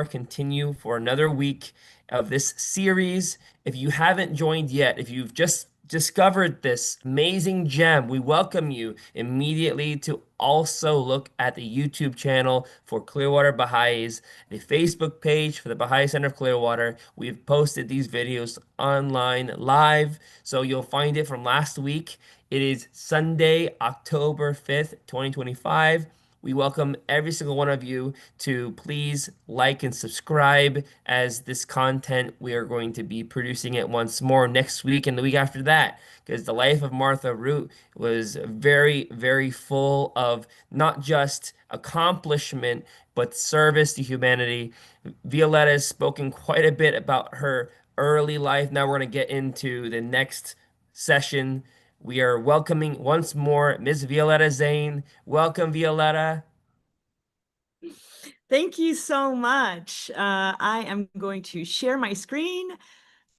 continue for another week of this series. If you haven't joined yet, if you've just discovered this amazing gem, we welcome you immediately to also look at the YouTube channel for Clearwater Baha'is, the Facebook page for the Baha'i Center of Clearwater. We've posted these videos online live, so you'll find it from last week. It is Sunday, October 5th, 2025. We welcome every single one of you to please like and subscribe, as this content we are going to be producing it once more next week and the week after that, because the life of Martha Root was very, very full of not just accomplishment but service to humanity. Violetta has spoken quite a bit about her early life. Now we're going to get into the next session. We are welcoming once more Ms. Violetta Zane. Welcome, Violetta. Thank you so much. I am going to share my screen.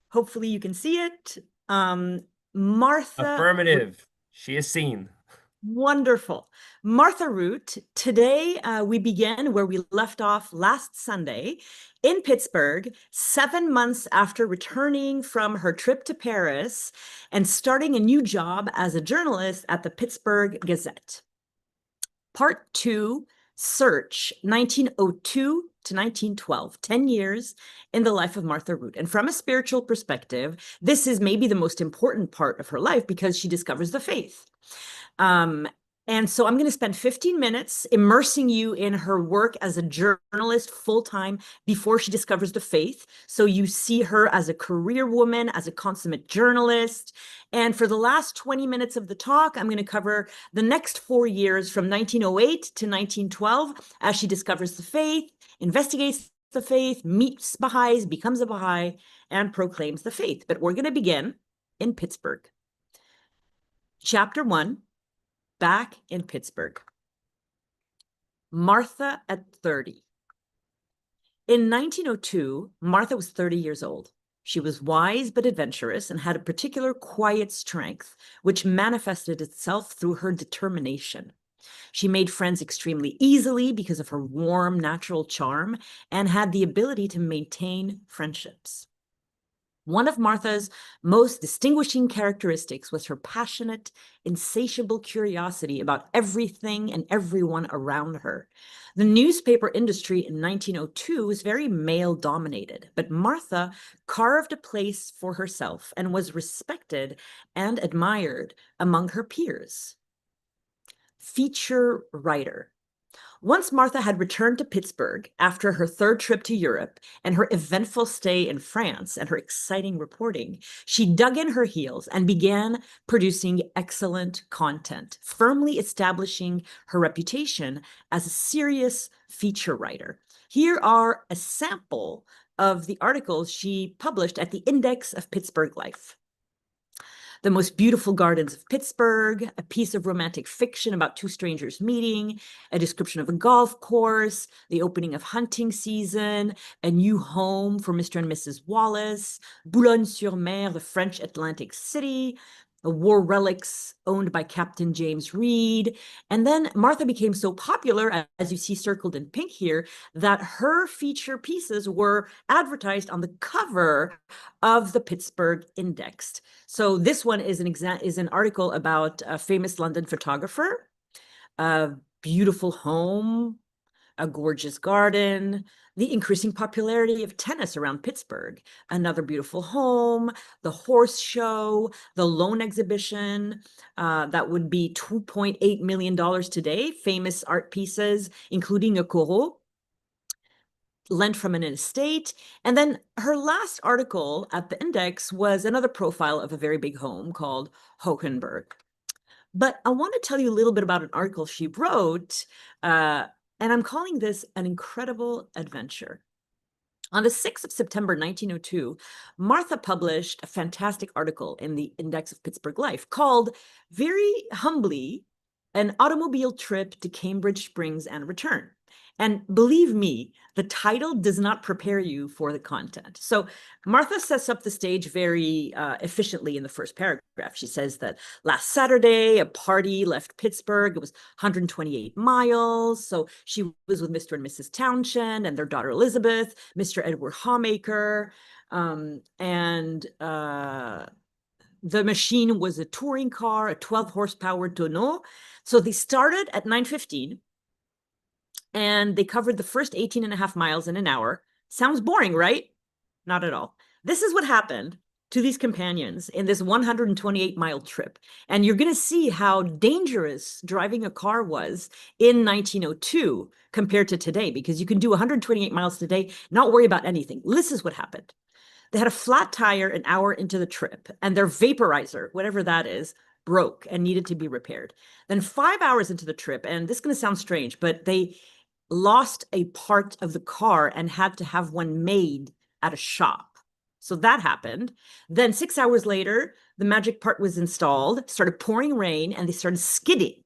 Hopefully you can see it. Martha. Affirmative. She is seen. Wonderful. Martha Root. Today we begin where we left off last Sunday in Pittsburgh, 7 months after returning from her trip to Paris and starting a new job as a journalist at the Pittsburgh Gazette. Part 2, Search, 1902 to 1912, 10 years in the life of Martha Root. And from a spiritual perspective, this is maybe the most important part of her life because she discovers the faith. And so I'm going to spend 15 minutes immersing you in her work as a journalist full-time before she discovers the faith. So you see her as a career woman, as a consummate journalist. And for the last 20 minutes of the talk, I'm going to cover the next 4 years from 1908 to 1912 as she discovers the faith, investigates the faith, meets Baha'is, becomes a Baha'i, and proclaims the faith. But we're going to begin in Pittsburgh. Chapter 1. Back in Pittsburgh. Martha at 30. In 1902, Martha was 30 years old. She was wise but adventurous and had a particular quiet strength, which manifested itself through her determination. She made friends extremely easily because of her warm, natural charm and had the ability to maintain friendships. One of Martha's most distinguishing characteristics was her passionate, insatiable curiosity about everything and everyone around her. The newspaper industry in 1902 was very male-dominated, but Martha carved a place for herself and was respected and admired among her peers. Feature writer. Once Martha had returned to Pittsburgh after her third trip to Europe and her eventful stay in France and her exciting reporting, she dug in her heels and began producing excellent content, firmly establishing her reputation as a serious feature writer. Here are a sample of the articles she published at the Index of Pittsburgh Life. The Most Beautiful Gardens of Pittsburgh, a piece of romantic fiction about two strangers meeting, a description of a golf course, the opening of hunting season, a new home for Mr. and Mrs. Wallace, Boulogne-sur-Mer, the French Atlantic city, war relics owned by Captain James Reed. And then Martha became so popular, as you see circled in pink here, that her feature pieces were advertised on the cover of the Pittsburgh Index. So this one is an article about a famous London photographer, a beautiful home, a gorgeous garden, the increasing popularity of tennis around Pittsburgh, another beautiful home, the horse show, the loan exhibition, that would be $2.8 million today, famous art pieces, including a Corot, lent from an estate. And then her last article at the Index was another profile of a very big home called Hohenberg. But I want to tell you a little bit about an article she wrote, and I'm calling this an incredible adventure. On the 6th of September, 1902, Martha published a fantastic article in the Index of Pittsburgh Life called, very humbly, An Automobile Trip to Cambridge Springs and Return. And believe me, the title does not prepare you for the content. So Martha sets up the stage very efficiently in the first paragraph. She says that last Saturday, a party left Pittsburgh. It was 128 miles. So she was with Mr. and Mrs. Townshend and their daughter Elizabeth, Mr. Edward Hawmaker, and the machine was a touring car, a 12 horsepower tonneau. So they started at 9:15. And they covered the first 18 and a half miles in an hour. Sounds boring, right? Not at all. This is what happened to these companions in this 128-mile trip. And you're going to see how dangerous driving a car was in 1902 compared to today, because you can do 128 miles today, not worry about anything. This is what happened. They had a flat tire an hour into the trip, and their vaporizer, whatever that is, broke and needed to be repaired. Then 5 hours into the trip, and this is going to sound strange, but they lost a part of the car and had to have one made at a shop. So that happened. Then 6 hours later, the magic part was installed, started pouring rain, and they started skidding.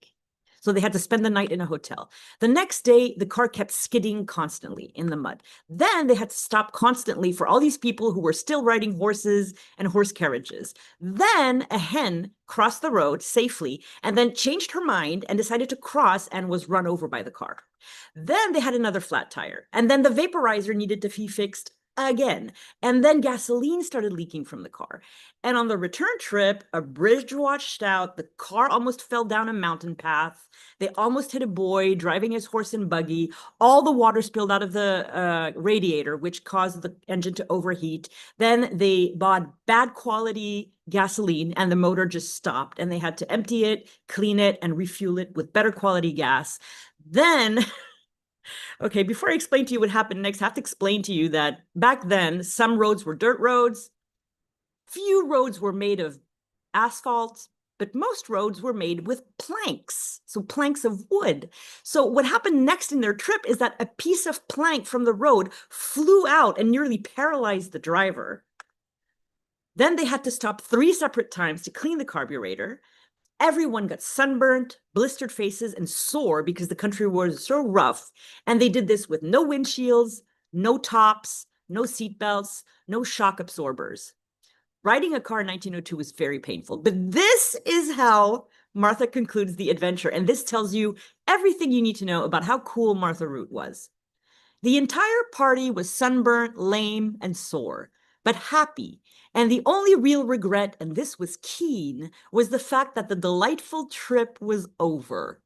So they had to spend the night in a hotel. The next day, the car kept skidding constantly in the mud. Then they had to stop constantly for all these people who were still riding horses and horse carriages. Then a hen crossed the road safely and then changed her mind and decided to cross and was run over by the car. Then they had another flat tire, and then the vaporizer needed to be fixed again. And then gasoline started leaking from the car. And on the return trip, a bridge washed out. The car almost fell down a mountain path. They almost hit a boy driving his horse and buggy. All the water spilled out of the radiator, which caused the engine to overheat. Then they bought bad quality gasoline and the motor just stopped, and they had to empty it, clean it, and refuel it with better quality gas. Then okay, before I explain to you what happened next, I have to explain to you that back then, some roads were dirt roads. Few roads were made of asphalt, but most roads were made with planks, so planks of wood. So what happened next in their trip is that a piece of plank from the road flew out and nearly paralyzed the driver. Then they had to stop 3 separate times to clean the carburetor. Everyone got sunburnt, blistered faces, and sore because the country was so rough. And they did this with no windshields, no tops, no seatbelts, no shock absorbers. Riding a car in 1902 was very painful. But this is how Martha concludes the adventure. And this tells you everything you need to know about how cool Martha Root was. The entire party was sunburnt, lame, and sore, but happy. And the only real regret, and this was keen, was the fact that the delightful trip was over.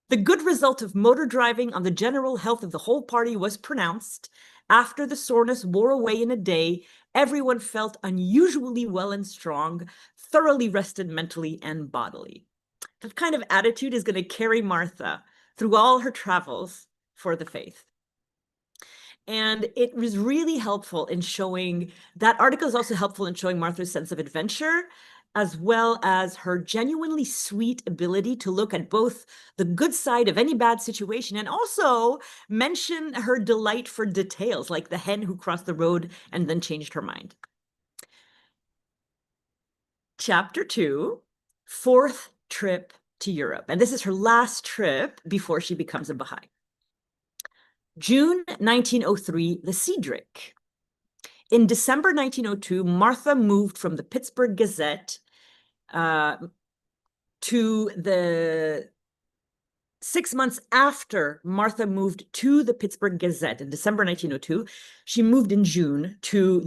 The good result of motor driving on the general health of the whole party was pronounced. After the soreness wore away in a day, everyone felt unusually well and strong, thoroughly rested mentally and bodily. That kind of attitude is going to carry Martha through all her travels for the faith. And it was really helpful in showing, that article is also helpful in showing Martha's sense of adventure, as well as her genuinely sweet ability to look at both the good side of any bad situation and also mention her delight for details, like the hen who crossed the road and then changed her mind. Chapter 2, fourth trip to Europe. And this is her last trip before she becomes a Baha'i. June 1903, the Cedric. In December 1902, Martha moved from the Pittsburgh Gazette to the 6 months after Martha moved to the Pittsburgh Gazette in December 1902. She moved in June to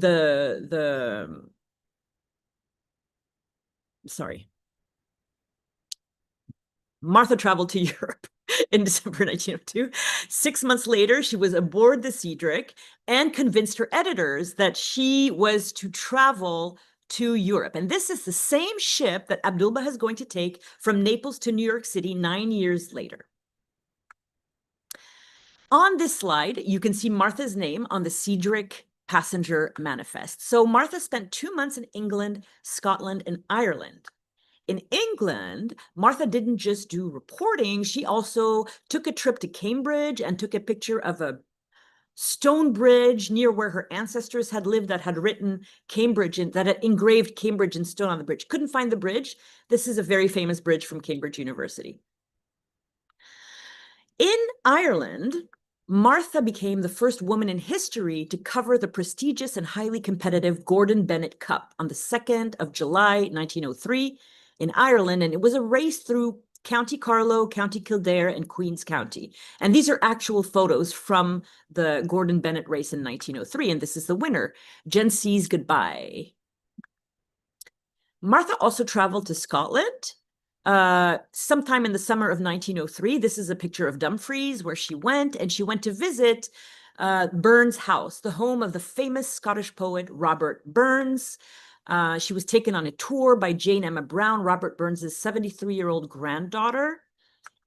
Martha traveled to Europe in December 1902. 6 months later, she was aboard the Cedric and convinced her editors that she was to travel to Europe. And this is the same ship that Abdul-Baha is going to take from Naples to New York City 9 years later. On this slide, you can see Martha's name on the Cedric passenger manifest. So Martha spent 2 months in England, Scotland, and Ireland. In England, Martha didn't just do reporting, she also took a trip to Cambridge and took a picture of a stone bridge near where her ancestors had lived that had written Cambridge, and that had engraved Cambridge in stone on the bridge. Couldn't find the bridge. This is a very famous bridge from Cambridge University. In Ireland, Martha became the first woman in history to cover the prestigious and highly competitive Gordon Bennett Cup on the 2nd of July, 1903 in Ireland. And it was a race through County Carlow, County Kildare, and Queen's County. And these are actual photos from the Gordon Bennett race in 1903. And this is the winner, Jen C's Goodbye. Martha also traveled to Scotland sometime in the summer of 1903. This is a picture of Dumfries where she went, and she went to visit Burns' house, the home of the famous Scottish poet Robert Burns. She was taken on a tour by Jane Emma Brown, Robert Burns' 73-year-old granddaughter.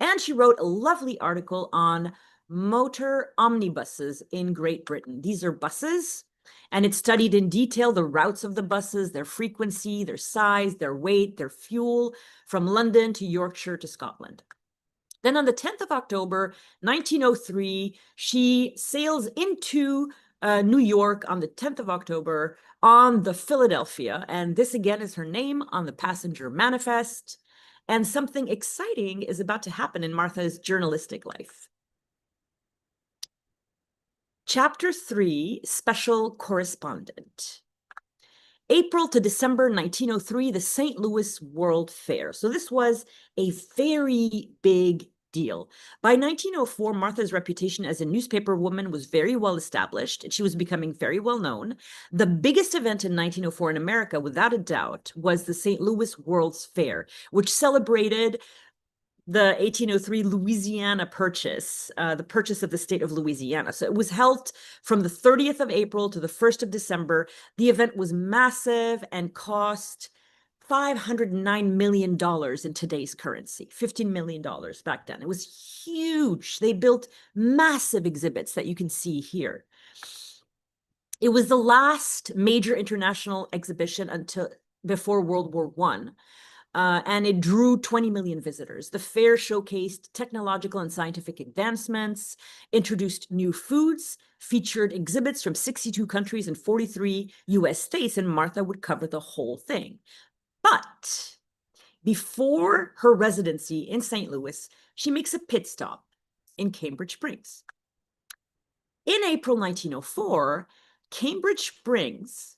And she wrote a lovely article on motor omnibuses in Great Britain. These are buses, and it studied in detail the routes of the buses, their frequency, their size, their weight, their fuel, from London to Yorkshire to Scotland. Then on the 10th of October, 1903, she sails into New York on the 10th of October on the Philadelphia. And this again is her name on the passenger manifest. And something exciting is about to happen in Martha's journalistic life. Chapter 3, Special Correspondent. April to December 1903, the St. Louis World Fair. So this was a very big deal. By 1904, Martha's reputation as a newspaper woman was very well established, and she was becoming very well known. The biggest event in 1904 in America, without a doubt, was the St. Louis World's Fair, which celebrated the 1803 Louisiana purchase, the purchase of the state of Louisiana. So it was held from the 30th of April to the 1st of December. The event was massive and cost $509 million in today's currency, $15 million back then. It was huge. They built massive exhibits that you can see here. It was the last major international exhibition until before World War I. And it drew 20 million visitors. The fair showcased technological and scientific advancements, introduced new foods, featured exhibits from 62 countries and 43 US states, and Martha would cover the whole thing. But before her residency in St. Louis, she makes a pit stop in Cambridge Springs. In April 1904, Cambridge Springs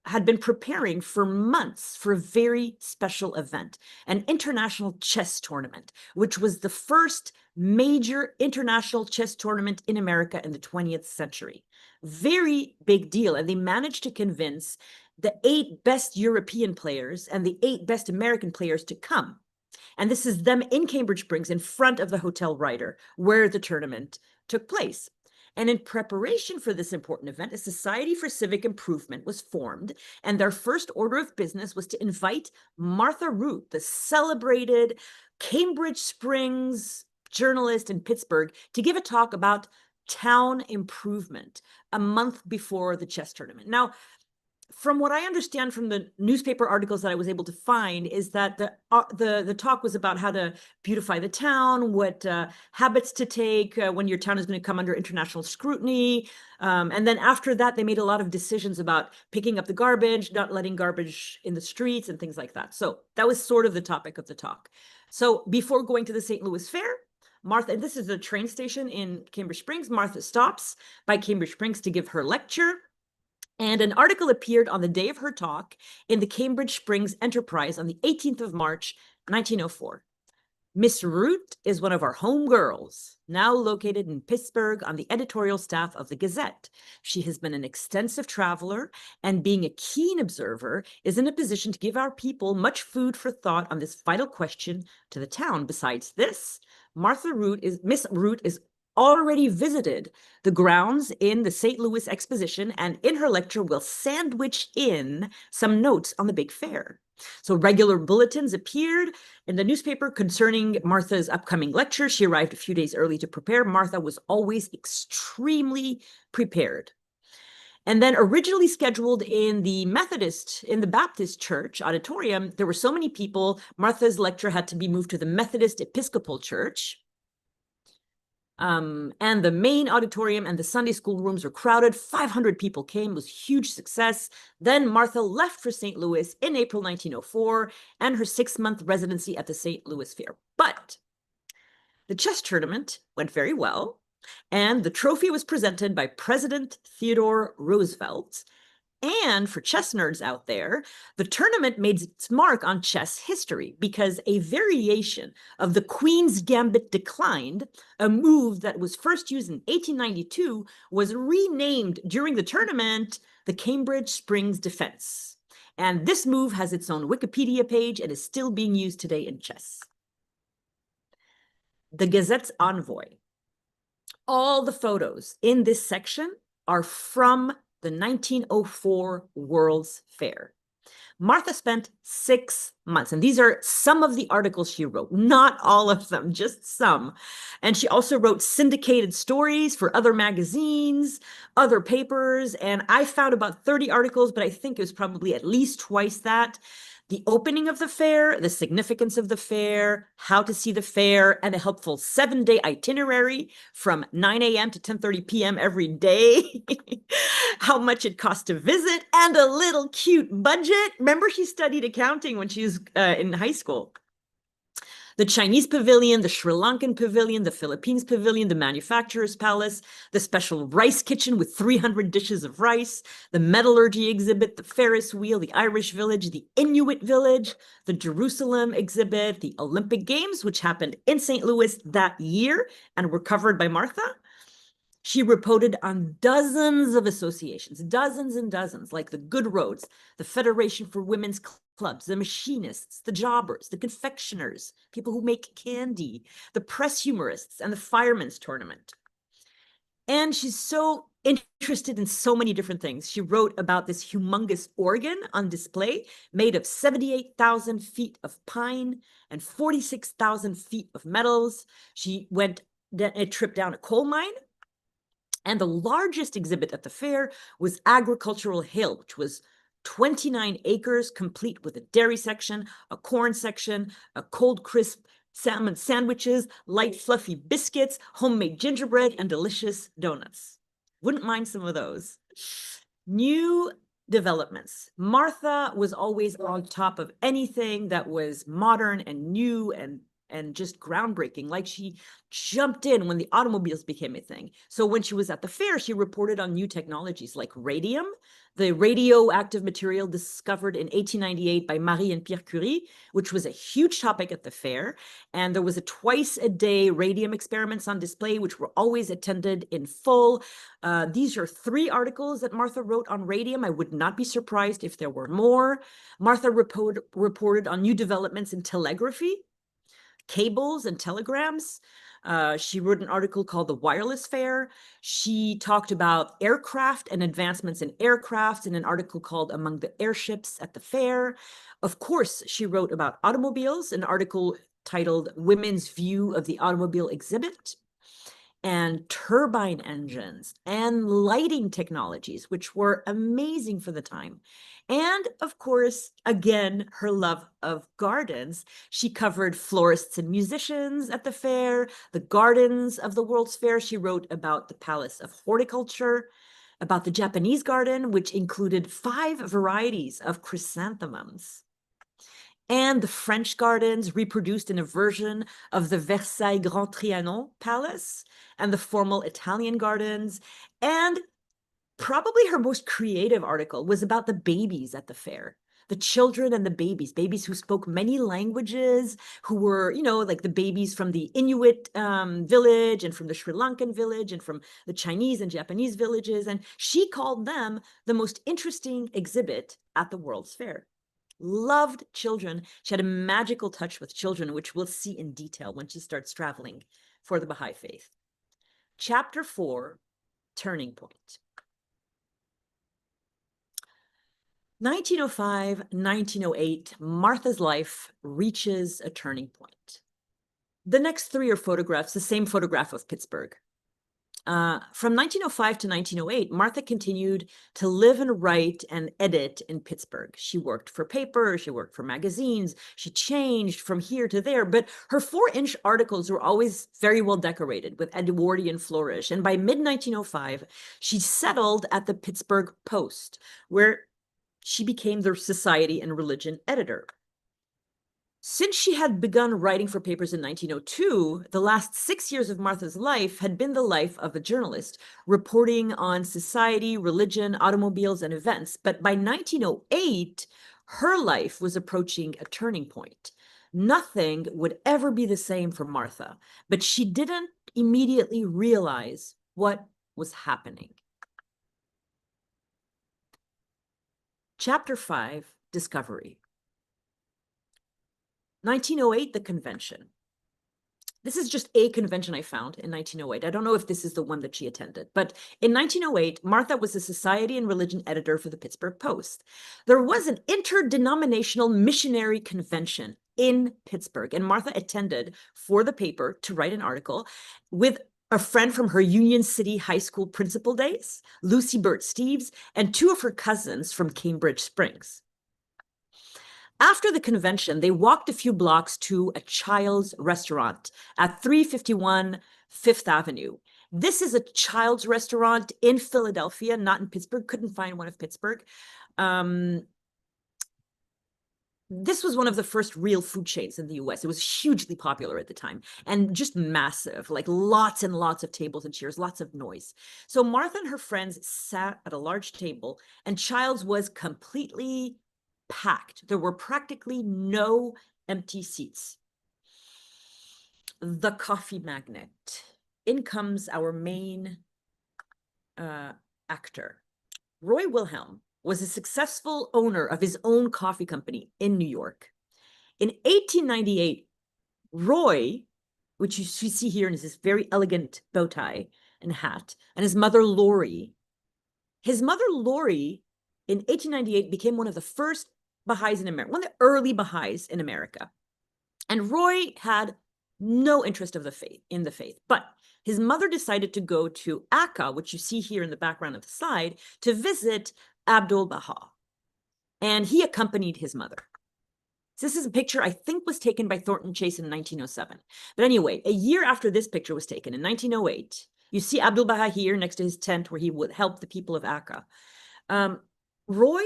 had been preparing for months for a very special event, an international chess tournament, which was the first major international chess tournament in America in the 20th century. Very big deal. And they managed to convince the 8 best European players and the 8 best American players to come. And this is them in Cambridge Springs in front of the Hotel Ryder, where the tournament took place. And in preparation for this important event, a Society for Civic Improvement was formed, and their first order of business was to invite Martha Root, the celebrated Cambridge Springs journalist in Pittsburgh, to give a talk about town improvement a month before the chess tournament. Now, from what I understand from the newspaper articles that I was able to find, is that the talk was about how to beautify the town, what habits to take when your town is going to come under international scrutiny. And then after that, they made a lot of decisions about picking up the garbage, not letting garbage in the streets and things like that. So that was sort of the topic of the talk. So before going to the St. Louis Fair, Martha, and this is the train station in Cambridge Springs, Martha stops by Cambridge Springs to give her lecture. And an article appeared on the day of her talk in the Cambridge Springs Enterprise on the 18th of March, 1904. Miss Root is one of our home girls, now located in Pittsburgh on the editorial staff of the Gazette. She has been an extensive traveler, and being a keen observer, is in a position to give our people much food for thought on this vital question to the town. Besides this, Miss Root is already visited the grounds in the St. Louis Exposition, and in her lecture will sandwich in some notes on the big fair. So regular bulletins appeared in the newspaper concerning Martha's upcoming lecture. She arrived a few days early to prepare. Martha was always extremely prepared. And then originally scheduled in the Baptist church auditorium, there were so many people, Martha's lecture had to be moved to the Methodist Episcopal Church. And the main auditorium and the Sunday school rooms were crowded. 500 people came. It was a huge success. Then Martha left for St. Louis in April 1904 and her 6-month residency at the St. Louis Fair. But the chess tournament went very well. And the trophy was presented by President Theodore Roosevelt. And for chess nerds out there, the tournament made its mark on chess history because a variation of the Queen's Gambit declined, a move that was first used in 1892, was renamed during the tournament the Cambridge Springs Defense. And this move has its own Wikipedia page and is still being used today in chess. The Gazette's envoy. All the photos in this section are from the 1904 World's Fair. Martha spent 6 months, and these are some of the articles she wrote, not all of them, just some. And she also wrote syndicated stories for other magazines, other papers, and I found about 30 articles, but I think it was probably at least twice that. The opening of the fair, the significance of the fair, how to see the fair, and a helpful 7-day itinerary from 9 a.m. to 10:30 p.m. every day, how much it cost to visit, and a little cute budget. Remember, she studied accounting when she was in high school. The Chinese pavilion, the Sri Lankan pavilion, the Philippines pavilion, the manufacturer's palace, the special rice kitchen with 300 dishes of rice, the metallurgy exhibit, the Ferris wheel, the Irish village, the Inuit village, the Jerusalem exhibit, the Olympic Games, which happened in St. Louis that year and were covered by Martha. She reported on dozens of associations, dozens and dozens, like the Good Roads, the Federation for Women's Clubs, the machinists, the jobbers, the confectioners, people who make candy, the press humorists, and the firemen's tournament. And she's so interested in so many different things. She wrote about this humongous organ on display made of 78,000 feet of pine and 46,000 feet of metals. She went a trip down a coal mine. And the largest exhibit at the fair was Agricultural Hill, which was 29 acres, complete with a dairy section, a corn section, a cold crisp salmon sandwiches, light fluffy biscuits, homemade gingerbread, and delicious donuts. Wouldn't mind some of those. New developments. Martha was always on top of anything that was modern and new and just groundbreaking. Like, she jumped in when the automobiles became a thing. So when she was at the fair, she reported on new technologies like radium, the radioactive material discovered in 1898 by Marie and Pierre Curie, which was a huge topic at the fair. And there was a twice-a-day radium experiments on display, which were always attended in full. These are 3 articles that Martha wrote on radium. I would not be surprised if there were more. Martha reported on new developments in telegraphy, cables and telegrams. She wrote an article called The Wireless Fair. She talked about aircraft and advancements in aircraft in an article called Among the Airships at the Fair. Of course, she wrote about automobiles, an article titled Women's View of the Automobile Exhibit, and turbine engines and lighting technologies, which were amazing for the time. And of course, again, her love of gardens. She covered florists and musicians at the fair, the gardens of the World's Fair. She wrote about the Palace of Horticulture, about the Japanese garden, which included 5 varieties of chrysanthemums, and the French gardens reproduced in a version of the Versailles Grand Trianon Palace, and the formal Italian gardens. And probably her most creative article was about the babies at the fair, the children and the babies who spoke many languages, who were, like the babies from the Inuit village and from the Sri Lankan village and from the Chinese and Japanese villages. And she called them the most interesting exhibit at the World's Fair. Loved children. She had a magical touch with children, which we'll see in detail when she starts traveling for the Baha'i Faith. Chapter 4, Turning Point. 1905, 1908, Martha's life reaches a turning point. The next 3 are photographs, the same photograph of Pittsburgh. From 1905 to 1908, Martha continued to live and write and edit in Pittsburgh. She worked for paper, she worked for magazines, she changed from here to there, but her 4-inch articles were always very well decorated with Edwardian flourish. And by mid-1905, she settled at the Pittsburgh Post, where she became the society and religion editor. Since she had begun writing for papers in 1902, the last 6 years of Martha's life had been the life of a journalist, reporting on society, religion, automobiles, and events. But by 1908, her life was approaching a turning point. Nothing would ever be the same for Martha, but she didn't immediately realize what was happening. Chapter 5, Discovery. 1908, the convention. This is just a convention I found in 1908. I don't know if this is the one that she attended, but in 1908, Martha was the society and religion editor for the Pittsburgh Post. There was an interdenominational missionary convention in Pittsburgh, and Martha attended for the paper to write an article with a friend from her Union City High School principal days, Lucy Burt Steeves, and two of her cousins from Cambridge Springs. After the convention, they walked a few blocks to a child's restaurant at 351 Fifth Avenue. This is a child's restaurant in Philadelphia, not in Pittsburgh. Couldn't find one of Pittsburgh. This was one of the first real food chains in the US. It was hugely popular at the time and just massive, like lots and lots of tables and chairs, lots of noise. So Martha and her friends sat at a large table, and Childs was completely packed. There were practically no empty seats. The coffee magnet. In comes our main actor. Roy Wilhelm was a successful owner of his own coffee company in New York. In 1898, Roy, which you see here in his very elegant bow tie and hat, and his mother Lori. His mother Lori in 1898 became one of the first Baha'is in America, one of the early Baha'is in America. And Roy had no interest of in the faith, but his mother decided to go to Akka, which you see here in the background of the slide, to visit Abdul Baha. And he accompanied his mother. So this is a picture I think was taken by Thornton Chase in 1907. But anyway, a year after this picture was taken, in 1908, you see Abdul Baha here next to his tent where he would help the people of Akka. Roy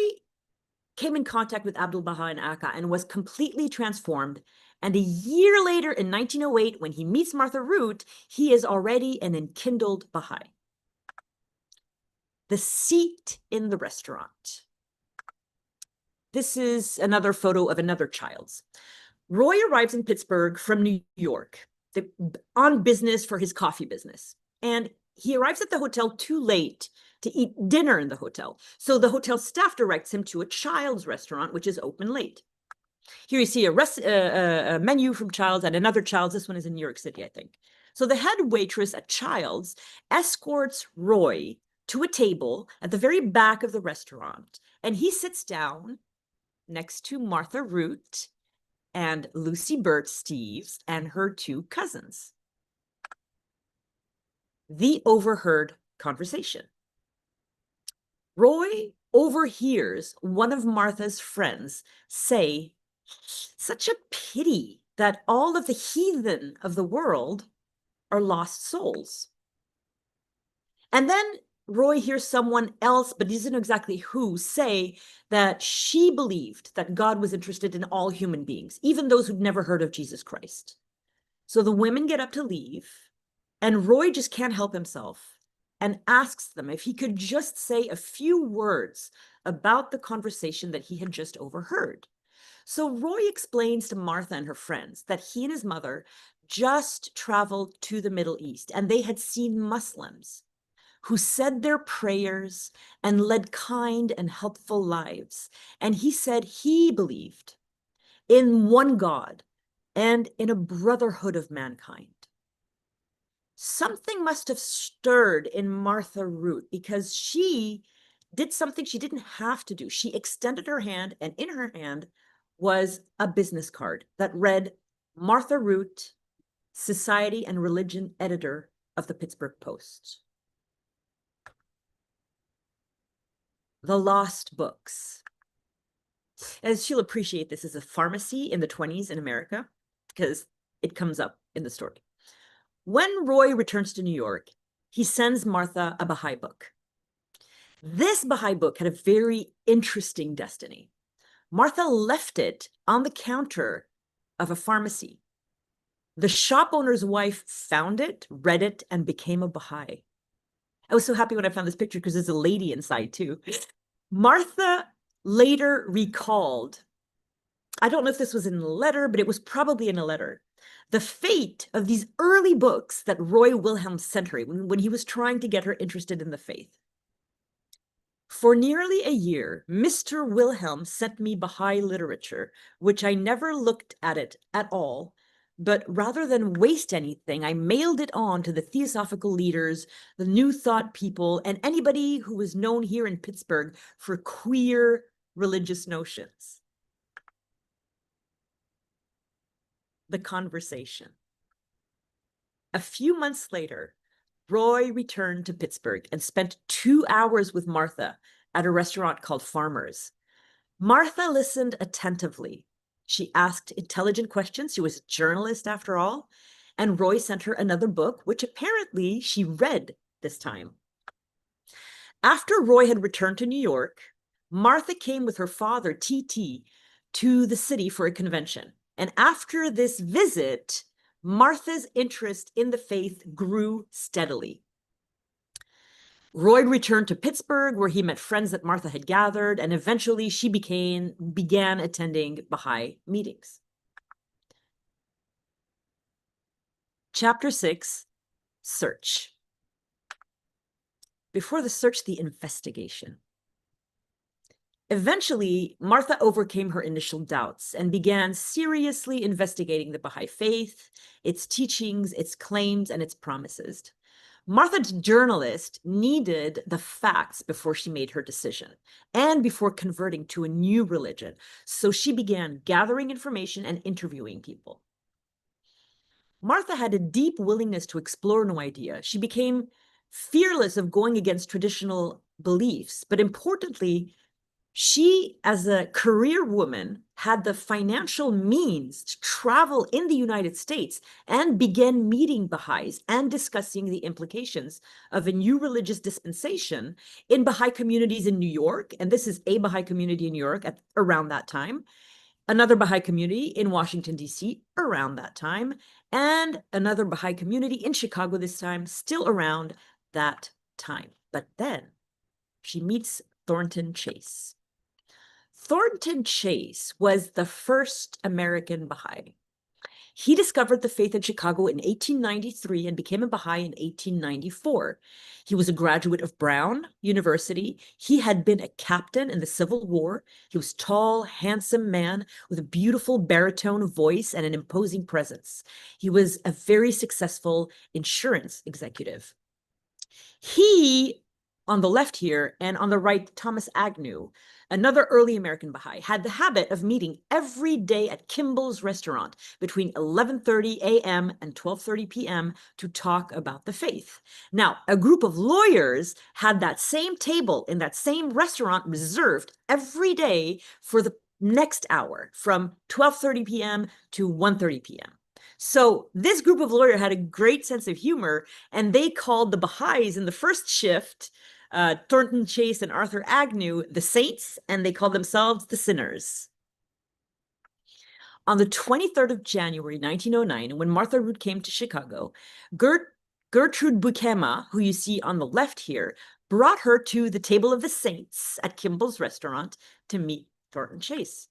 came in contact with Abdul Baha in Akka and was completely transformed. And a year later, in 1908, when he meets Martha Root, he is already an enkindled Baha'i. The seat in the restaurant. This is another photo of another Child's. Roy arrives in Pittsburgh from New York on business for his coffee business. And he arrives at the hotel too late to eat dinner in the hotel. So the hotel staff directs him to a Child's restaurant, which is open late. Here you see a menu from Child's and another Child's. This one is in New York City, I think. So the head waitress at Child's escorts Roy to a table at the very back of the restaurant, and he sits down next to Martha Root and Lucy Burt Steeves and her two cousins. The overheard conversation. Roy overhears one of Martha's friends say, "Such a pity that all of the heathen of the world are lost souls." And then Roy hears someone else, but he doesn't know exactly who, say that she believed that God was interested in all human beings, even those who'd never heard of Jesus Christ. So the women get up to leave, and Roy just can't help himself and asks them if he could just say a few words about the conversation that he had just overheard. So Roy explains to Martha and her friends that he and his mother just traveled to the Middle East, and they had seen Muslims who said their prayers and led kind and helpful lives. And he said he believed in one God and in a brotherhood of mankind. Something must have stirred in Martha Root, because she did something she didn't have to do. She extended her hand, and in her hand was a business card that read, "Martha Root, Society and Religion Editor of the Pittsburgh Post." The lost books. As she'll appreciate, this is a pharmacy in the 20s in America, because it comes up in the story. When Roy returns to New York, he sends Martha a Baha'i book. This Baha'i book had a very interesting destiny. Martha left it on the counter of a pharmacy. The shop owner's wife found it, read it, and became a Baha'i. I was so happy when I found this picture because there's a lady inside too. Martha later recalled, I don't know if this was in a letter, but it was probably in a letter, the fate of these early books that Roy Wilhelm sent her when he was trying to get her interested in the faith. For nearly a year, Mr. Wilhelm sent me Baha'i literature, which I never looked at it at all, but rather than waste anything, I mailed it on to the theosophical leaders, the New Thought people, and anybody who was known here in Pittsburgh for queer religious notions. The conversation. A few months later, Roy returned to Pittsburgh and spent 2 hours with Martha at a restaurant called Farmer's. Martha listened attentively. She asked intelligent questions. She was a journalist after all. And Roy sent her another book, which apparently she read this time. After Roy had returned to New York, Martha came with her father, T.T., to the city for a convention. And after this visit, Martha's interest in the faith grew steadily. Roy returned to Pittsburgh, where he met friends that Martha had gathered, and eventually she began attending Baha'i meetings. Chapter 6, Search. Before the search, the investigation. Eventually, Martha overcame her initial doubts and began seriously investigating the Baha'i Faith, its teachings, its claims, and its promises. Martha, the journalist, needed the facts before she made her decision and before converting to a new religion. So she began gathering information and interviewing people. Martha had a deep willingness to explore new ideas. She became fearless of going against traditional beliefs, but importantly, she, as a career woman, had the financial means to travel in the United States and began meeting Baha'is and discussing the implications of a new religious dispensation in Baha'i communities in New York. And this is a Baha'i community in New York at around that time, another Baha'i community in Washington, D.C. around that time, and another Baha'i community in Chicago this time, still around that time. But then she meets Thornton Chase. Thornton Chase was the first American Baha'i. He discovered the faith in Chicago in 1893 and became a Baha'i in 1894. He was a graduate of Brown University. He had been a captain in the Civil War. He was a tall, handsome man with a beautiful baritone voice and an imposing presence. He was a very successful insurance executive. He, on the left here, and on the right, Thomas Agnew, another early American Baha'i, had the habit of meeting every day at Kimball's restaurant between 11:30 a.m. and 12:30 p.m. to talk about the faith. Now, a group of lawyers had that same table in that same restaurant reserved every day for the next hour from 12:30 p.m. to 1:30 p.m. So this group of lawyers had a great sense of humor, and they called the Baha'is in the first shift, Thornton Chase and Arthur Agnew, the saints, and they called themselves the sinners. On the 23rd of January, 1909, when Martha Root came to Chicago, Gertrude Bukema, who you see on the left here, brought her to the table of the saints at Kimball's restaurant to meet Thornton Chase.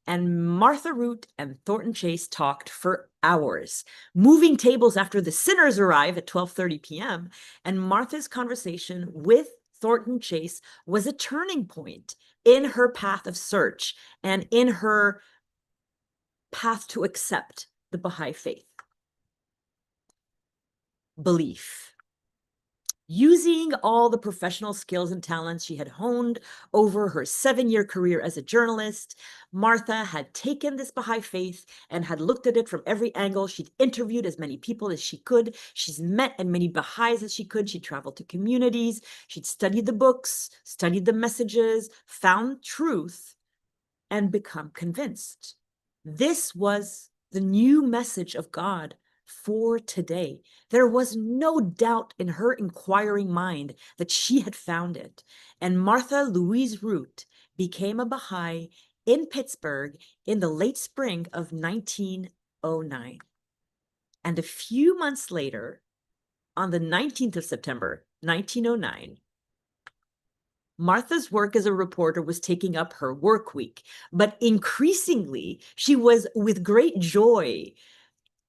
And Martha Root and Thornton Chase talked for hours, moving tables after the sinners arrive at 12:30 p.m. And Martha's conversation with Thornton Chase was a turning point in her path of search and in her path to accept the Baha'i faith. Belief. Using all the professional skills and talents she had honed over her 7-year career as a journalist, Martha had taken this Baha'i faith and had looked at it from every angle. She'd interviewed as many people as she could. She's met as many Baha'is as she could. She traveled to communities. She'd studied the books, studied the messages, found truth, and become convinced. This was the new message of God for today. There was no doubt in her inquiring mind that she had found it. And Martha Louise Root became a Baha'i in Pittsburgh in the late spring of 1909. And a few months later, on the 19th of September, 1909, Martha's work as a reporter was taking up her work week, but increasingly, she was with great joy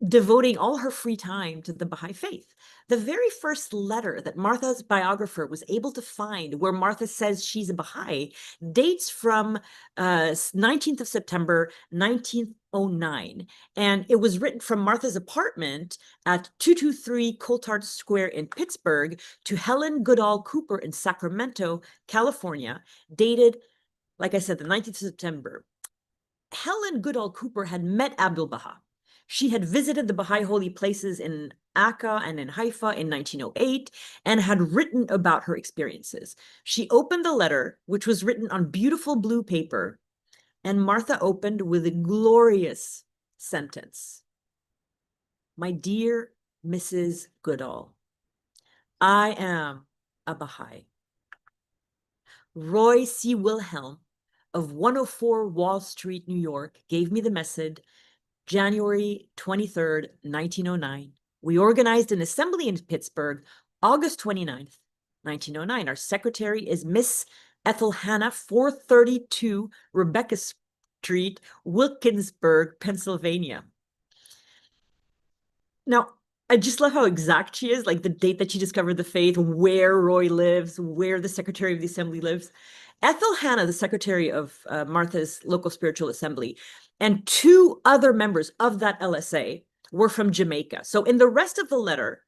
devoting all her free time to the Baha'i faith. The very first letter that Martha's biographer was able to find where Martha says she's a Baha'i dates from 19th of September, 1909. And it was written from Martha's apartment at 223 Coulthard Square in Pittsburgh to Helen Goodall Cooper in Sacramento, California, dated, like I said, the 19th of September. Helen Goodall Cooper had met Abdul Baha. She had visited the Baha'i holy places in Akka and in Haifa in 1908 and had written about her experiences. She opened the letter, which was written on beautiful blue paper, and Martha opened with a glorious sentence. My dear Mrs. Goodall, I am a Baha'i. Roy C. Wilhelm of 104 Wall Street, New York, gave me the message January 23rd, 1909. We organized an assembly in Pittsburgh, August 29th, 1909. Our secretary is Miss Ethel Hannah, 432 Rebecca Street, Wilkinsburg, Pennsylvania. Now, I just love how exact she is, like the date that she discovered the faith, where Roy lives, where the secretary of the assembly lives. Ethel Hannah, the secretary of Martha's local spiritual assembly, and two other members of that LSA were from Jamaica. So in the rest of the letter,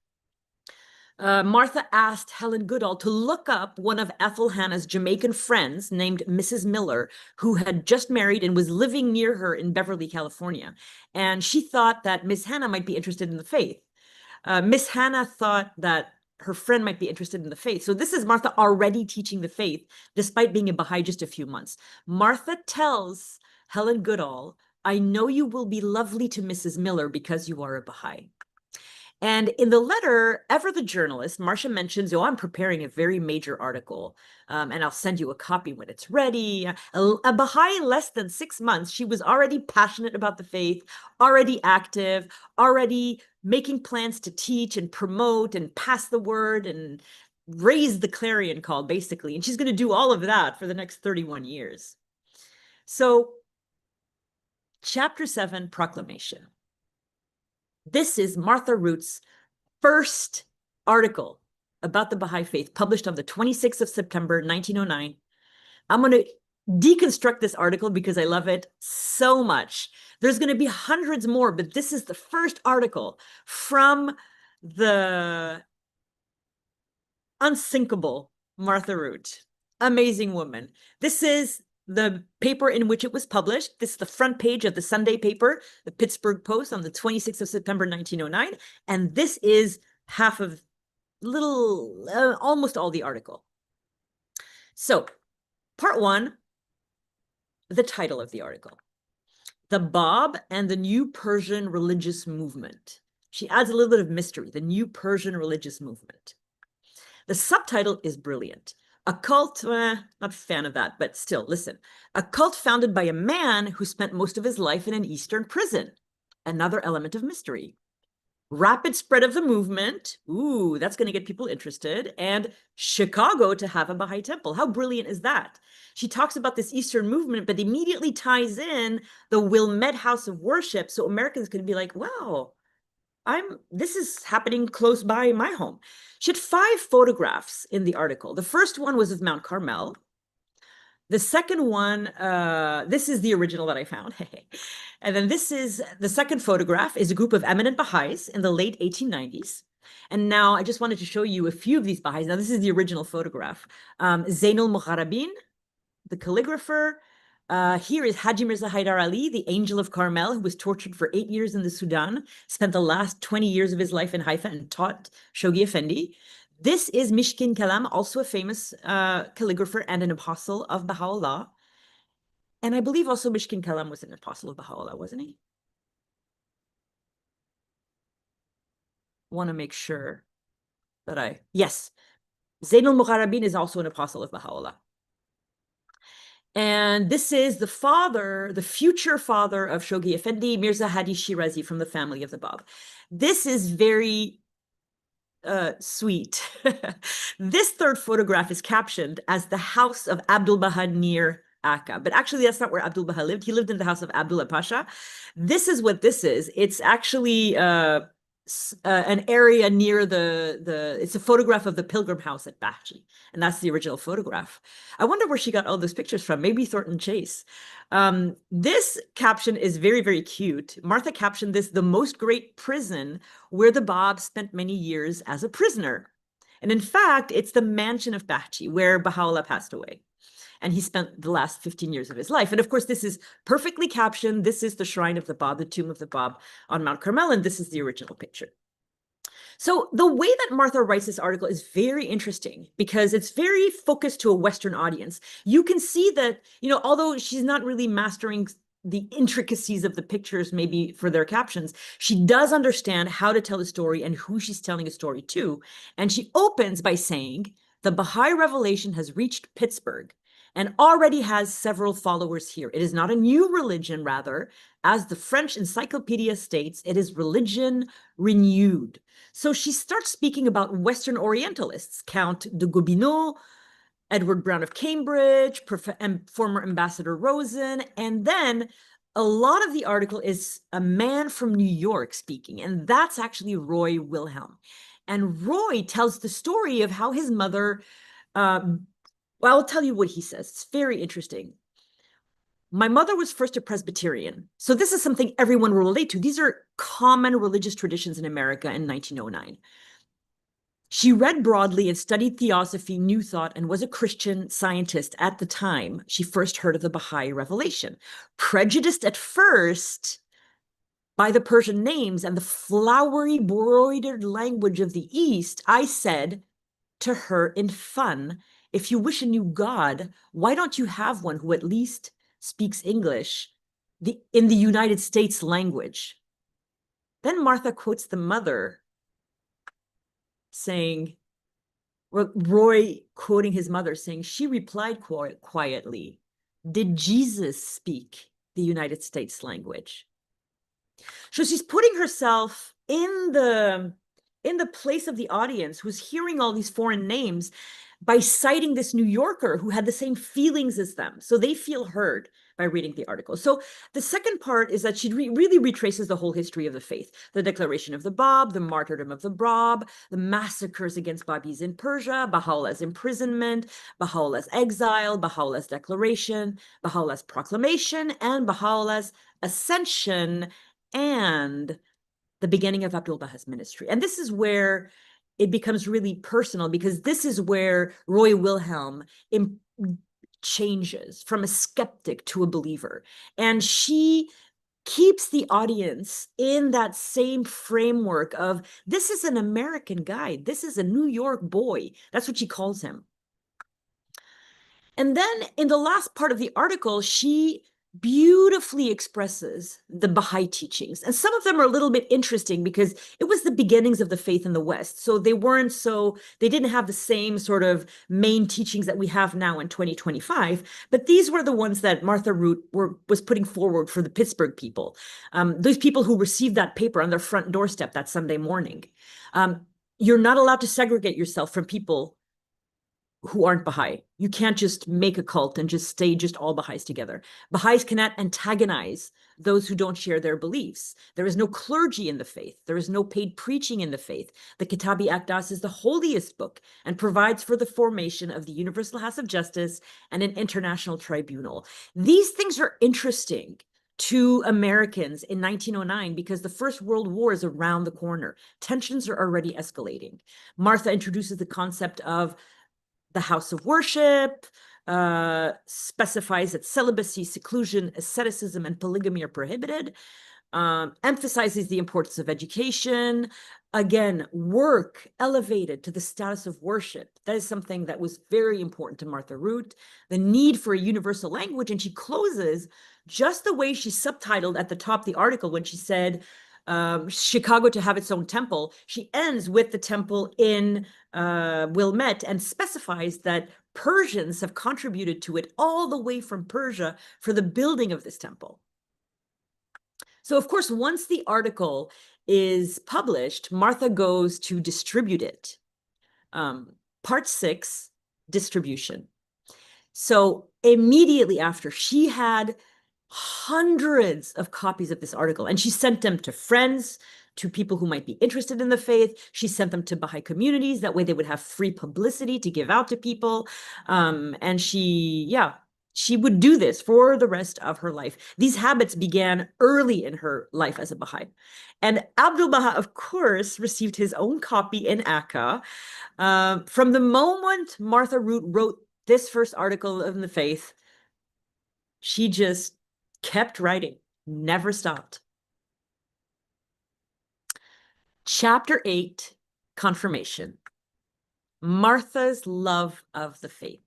Martha asked Helen Goodall to look up one of Ethel Hannah's Jamaican friends named Mrs. Miller, who had just married and was living near her in Beverly, California. And she thought that Miss Hannah might be interested in the faith. Miss Hannah thought that her friend might be interested in the faith. So this is Martha already teaching the faith, despite being a Baha'i just a few months. Martha tells Helen Goodall, I know you will be lovely to Mrs. Miller because you are a Baha'i. And in the letter, Ever the journalist, Marcia mentions, I'm preparing a very major article, and I'll send you a copy when it's ready. A Baha'i in less than 6 months, she was already passionate about the faith, already active, already making plans to teach and promote and pass the word and raise the clarion call, basically. And she's going to do all of that for the next 31 years. So, Chapter 7, Proclamation. This is Martha Root's first article about the Baha'i Faith, published on the 26th of September, 1909. I'm going to deconstruct this article because I love it so much. There's going to be hundreds more, but this is the first article from the unsinkable Martha Root. Amazing woman. This is the paper in which it was published. This is the front page of the Sunday paper, the Pittsburgh Post, on the 26th of September, 1909. And this is half of almost all the article. So, part one, the title of the article, The Bab and the New Persian Religious Movement. She adds a little bit of mystery, the New Persian Religious Movement. The subtitle is brilliant. A cult, not a fan of that, but still, listen. A cult founded by a man who spent most of his life in an Eastern prison. Another element of mystery. Rapid spread of the movement. Ooh, that's going to get people interested. And Chicago to have a Baha'i temple. How brilliant is that? She talks about this Eastern movement, but immediately ties in the Wilmette House of Worship. So Americans can be like, wow, this is happening close by my home. She had 5 photographs in the article. The first one was of Mount Carmel. The second one, this is the original that I found. And then the second photograph is a group of eminent Baha'is in the late 1890s. And now I just wanted to show you a few of these Baha'is. Now this is the original photograph. Zainul Mugharabin, the calligrapher. Here is Haji Mirza Haidar Ali, the Angel of Carmel, who was tortured for 8 years in the Sudan, spent the last 20 years of his life in Haifa and taught Shoghi Effendi. This is Mishkin Kalam, also a famous calligrapher and an apostle of Baha'u'llah. And I believe also Mishkin Kalam was an apostle of Baha'u'llah, wasn't he? Want to make sure that yes, Zainul Mugharabin is also an apostle of Baha'u'llah. And this is the father, the future father of Shoghi Effendi, Mirza Hadi Shirazi from the family of the Bab. This is very sweet. This third photograph is captioned as the house of Abdul Baha near Akka, but actually that's not where Abdul Baha lived. He lived in the house of Abdullah Pasha. This is what this is. It's actually an area near it's a photograph of the Pilgrim House at Bahji, and that's the original photograph. I wonder where she got all those pictures from. Maybe Thornton Chase. This caption is very, very cute. Martha captioned this, the most great prison where the Bab spent many years as a prisoner. And in fact, it's the mansion of Bahji where Baha'u'llah passed away. And he spent the last 15 years of his life. And of course, this is perfectly captioned. This is the shrine of the Bab, the tomb of the Bab on Mount Carmel, and this is the original picture. So the way that Martha writes this article is very interesting because it's very focused to a Western audience. You can see that, although she's not really mastering the intricacies of the pictures, maybe for their captions, she does understand how to tell a story and who she's telling a story to. And she opens by saying, the Baha'i revelation has reached Pittsburgh and already has several followers here. It is not a new religion, rather, as the French encyclopedia states, it is religion renewed. So she starts speaking about Western Orientalists, Count de Gobineau, Edward Brown of Cambridge, and former Ambassador Rosen, and then a lot of the article is a man from New York speaking, and that's actually Roy Wilhelm. And Roy tells the story of how his mother, well, I'll tell you what he says. It's very interesting. My mother was first a Presbyterian. So this is something everyone will relate to. These are common religious traditions in America in 1909. She read broadly and studied theosophy, New Thought, and was a Christian Scientist at the time she first heard of the Baha'i revelation. Prejudiced at first by the Persian names and the flowery, broidered language of the East, I said to her in fun, if you wish a new God, why don't you have one who at least speaks English in the United States language? Then Martha quotes the mother saying, Roy quoting his mother saying, she replied quietly, did Jesus speak the United States language? So she's putting herself in the place of the audience who's hearing all these foreign names by citing this New Yorker who had the same feelings as them. So they feel heard by reading the article. So the second part is that she really retraces the whole history of the faith, the declaration of the Bab, the martyrdom of the Bab, the massacres against Babis in Persia, Baha'u'llah's imprisonment, Baha'u'llah's exile, Baha'u'llah's declaration, Baha'u'llah's proclamation, and Baha'u'llah's ascension, and the beginning of Abdul Baha's ministry. And this is where it becomes really personal, because this is where Roy Wilhelm changes from a skeptic to a believer. And she keeps the audience in that same framework of, this is an American guy. This is a New York boy. That's what she calls him. And then in the last part of the article, she beautifully expresses the Baha'i teachings. And some of them are a little bit interesting because it was the beginnings of the faith in the West. So they didn't have the same sort of main teachings that we have now in 2025, but these were the ones that Martha Root was putting forward for the Pittsburgh people. Those people who received that paper on their front doorstep that Sunday morning. You're not allowed to segregate yourself from people who aren't Baha'i. You can't just make a cult and just stay just all Baha'is together. Baha'is cannot antagonize those who don't share their beliefs. There is no clergy in the faith. There is no paid preaching in the faith. The Kitab-i Aqdas is the holiest book and provides for the formation of the Universal House of Justice and an international tribunal. These things are interesting to Americans in 1909 because the First World War is around the corner. Tensions are already escalating. Martha introduces the concept of the house of worship, specifies that celibacy, seclusion, asceticism, and polygamy are prohibited, emphasizes the importance of education. Again, work elevated to the status of worship. That is something that was very important to Martha Root. The need for a universal language. And she closes just the way she subtitled at the top of the article when she said, Chicago to have its own temple. She ends with the temple in Wilmette and specifies that Persians have contributed to it all the way from Persia for the building of this temple. So, of course, once the article is published, Martha goes to distribute it. Part 6, distribution. So immediately after, she had hundreds of copies of this article, and she sent them to friends, to people who might be interested in the faith. She sent them to Baha'i communities. That way they would have free publicity to give out to people. And she would do this for the rest of her life. These habits began early in her life as a Baha'i. And Abdul Baha, of course, received his own copy in Akka. From the moment Martha Root wrote this first article in the faith, she just kept writing, never stopped. Chapter 8, Confirmation. Martha's love of the faith.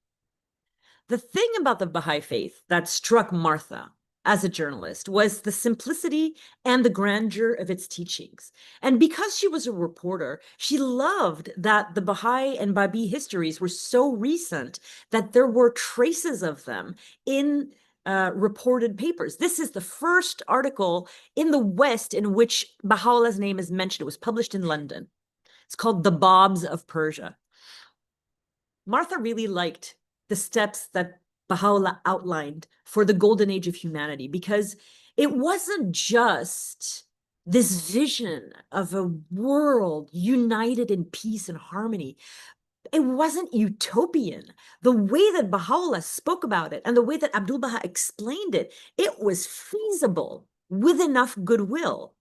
The thing about the Baha'i Faith that struck Martha as a journalist was the simplicity and the grandeur of its teachings. And because she was a reporter, she loved that the Baha'i and Babi histories were so recent that there were traces of them in reported papers. This is the first article in the West in which Baha'u'llah's name is mentioned. It was published in London. It's called The Babs of Persia. Martha really liked the steps that Baha'u'llah outlined for the golden age of humanity, because it wasn't just this vision of a world united in peace and harmony. It wasn't utopian. The way that Baha'u'llah spoke about it and the way that Abdul Baha explained it, it was feasible with enough goodwill.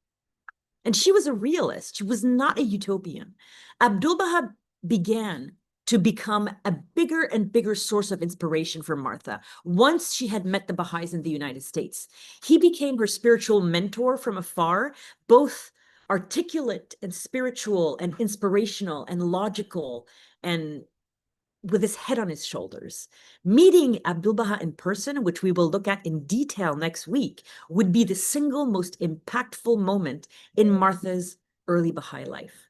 And she was a realist. She was not a utopian. Abdul Baha began to become a bigger and bigger source of inspiration for Martha once she had met the Baha'is in the United States. He became her spiritual mentor from afar, both articulate and spiritual and inspirational and logical, and with his head on his shoulders. Meeting Abdul Baha in person, which we will look at in detail next week, would be the single most impactful moment in Martha's early Baha'i life.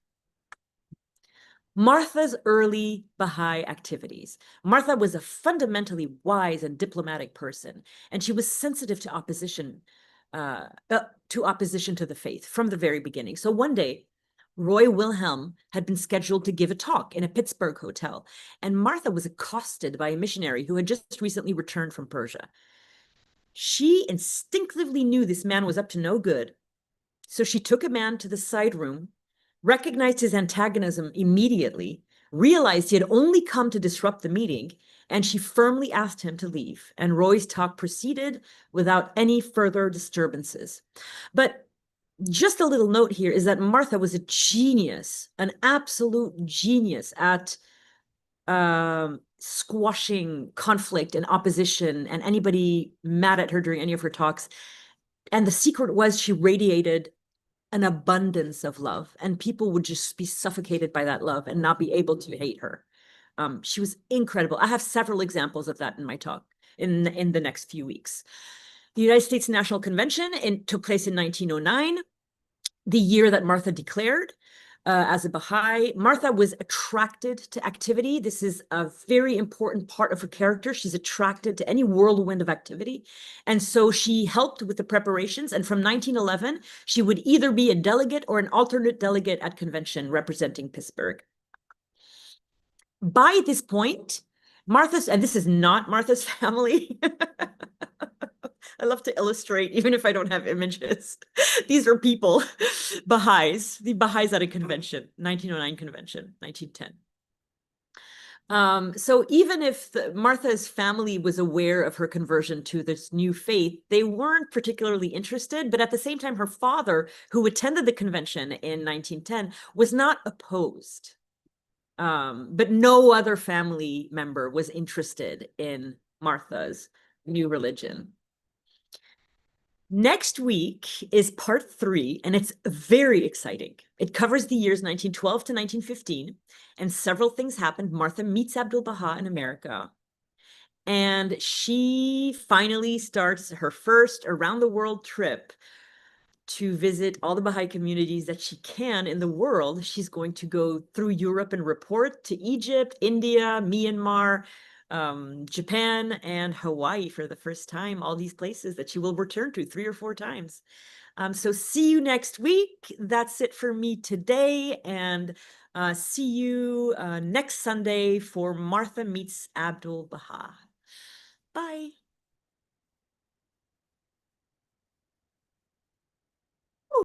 Martha's early Baha'i activities. Martha was a fundamentally wise and diplomatic person, and she was sensitive to opposition to the faith from the very beginning. So one day, Roy Wilhelm had been scheduled to give a talk in a Pittsburgh hotel, and Martha was accosted by a missionary who had just recently returned from Persia. She instinctively knew this man was up to no good, so she took a man to the side room, recognized his antagonism immediately, realized he had only come to disrupt the meeting, and she firmly asked him to leave. And Roy's talk proceeded without any further disturbances. But just a little note here is that Martha was a genius, an absolute genius at squashing conflict and opposition and anybody mad at her during any of her talks. And the secret was she radiated an abundance of love, and people would just be suffocated by that love and not be able to hate her. She was incredible. I have several examples of that in my talk in the next few weeks. The United States National Convention took place in 1909, the year that Martha declared as a Baha'i. Martha was attracted to activity. This is a very important part of her character. She's attracted to any whirlwind of activity. And so she helped with the preparations. And from 1911, she would either be a delegate or an alternate delegate at convention representing Pittsburgh. By this point, and this is not Martha's family. I love to illustrate, even if I don't have images. These are people, Baha'is, the Baha'is at a convention, 1909 convention, 1910. So even if Martha's family was aware of her conversion to this new faith, they weren't particularly interested. But at the same time, her father, who attended the convention in 1910, was not opposed. But no other family member was interested in Martha's new religion. Next week is part 3, and it's very exciting. It covers the years 1912 to 1915, and several things happened. Martha meets Abdul Baha in America, and she finally starts her first around-the-world trip to visit all the Baha'i communities that she can in the world. She's going to go through Europe and report to Egypt, India, Myanmar, Japan and Hawaii for the first time, all these places that she will return to 3 or 4 times. So see you next week. That's it for me today. And see you next Sunday for Martha Meets Abdul Baha. Bye.